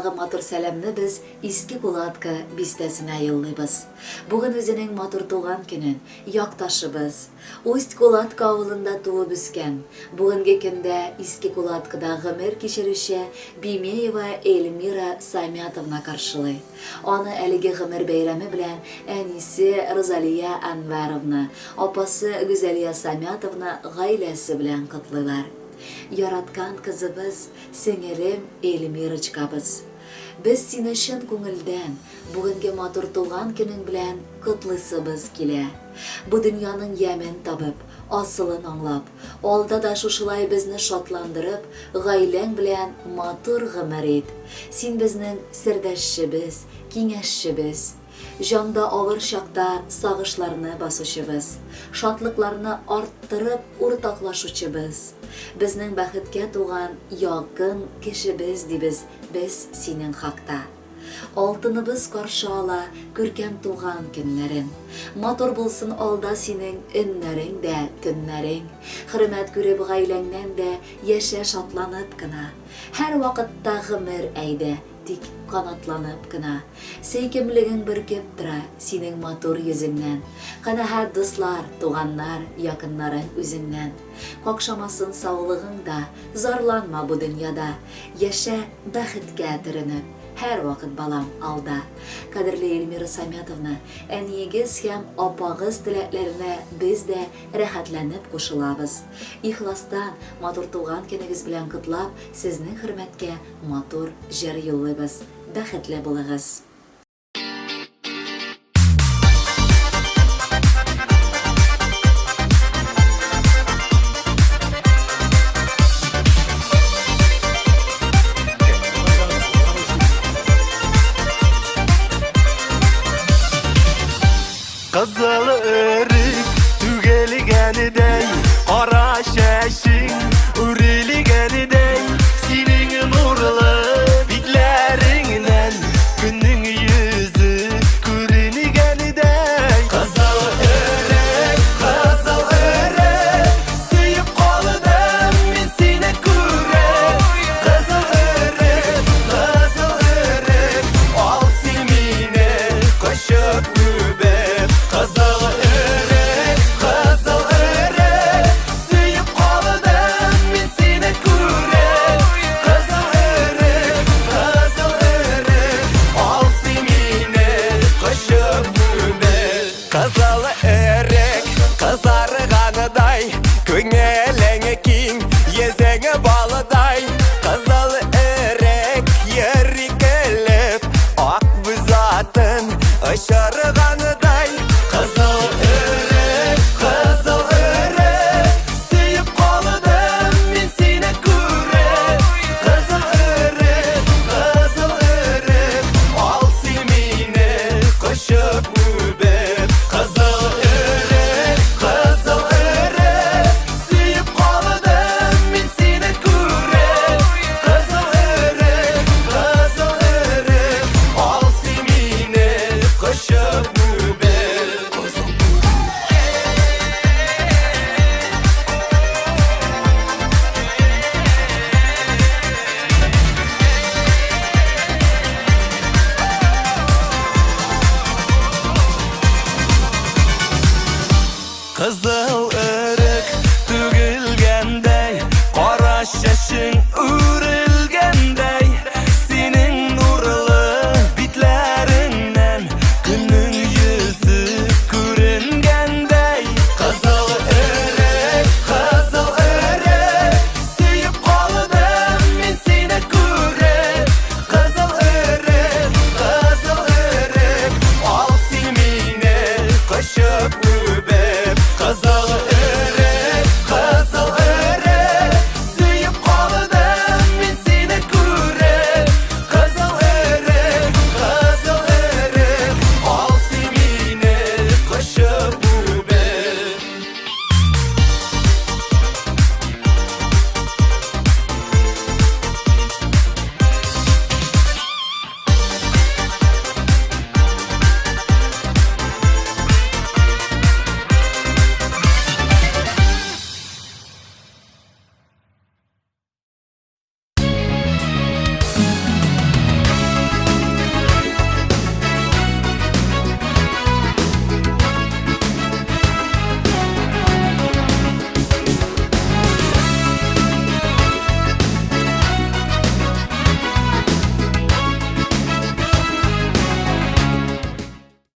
Дагы матур сәламны без Иске Булатка бистәсенә юллыйбыз. Бүген үзенең матур туган көнен якташыбыз, Усть-Кулатка авылында туып үскән, бүгенге көндә Иске Кулаткада гомер кичерүче Бимеева Эльмира Самятовна каршылый. Аны әлеге гомер бәйрәме белән әнисе Розалия Анваровна, апасы Гүзәлия Самятовна гаиләсе белән котлыйлар. Яраткан кызыбыз, сеңерем Эльмирочкабыз. Без сине чын күңелдән бүгенге матур туган көнең белән котлыйсыбыз килә. Бу дөньяның ямен табып, асылын аңлап, алда да шушылай безне шатландырып, гаиләң белән матур гомер ит. Син безнең сердәшебез, киңәшчебез. Жанда авыр чакта сагышларны басучыбыз, шатлыкларны арттырып уртаклашучыбыз. Безнең бәхеткә туган якын кешебез дибез без синең хакта. Алтыныбыз каршы ала күркәм туган көннәрен. Матур булсын алда синең өннәрең дә, төннәрең. Хөрмәт күреп гаиләңнән дә яшә шатланып кына. Һәр вакытта гомер әйдә, тик канатланып кына. Сөйкемлегең бөркеп тора синең матур йөзеңнән. Канәгать дуслар, туганнар, якыннарың үзеңнән. Какшамасын саулыгың да, зарланма бу дөньяда. Яшә бәхеткә төренеп. Һәр вакыт балам алда. Кадерле Эльмира Самятовна, әниегез һәм апагыз теләкләренә без дә рәхәтләнеп кушылабыз. Ихластан матур туган көнегез белән котлап, сезнең хөрмәткә матур җыр юллыйбыз. Бәхетле булыгыз. Kızıl ırık tügeligənidey, qara şəşin üriligenidey, senin nurlu bitlərindən günün yüzü görünigənidey. Kızıl ırık, suyup qaldım min seni görək. Kızıl ırık, al silmini qaşıb mübək. Kızıl ırık, suyup qaldım min seni görək. Kızıl ırık, al silmini qaşıb mübək. Kızıl ırık, kızarğanıday, көңелеңе киң, езеңе балыдай. Kızıl ırık, ерикелеп, ак бүз атын ышырғаныдай. Kızıl ırık, suyup qaldım min seni görək. Kızıl ırık, al silmini qaşıb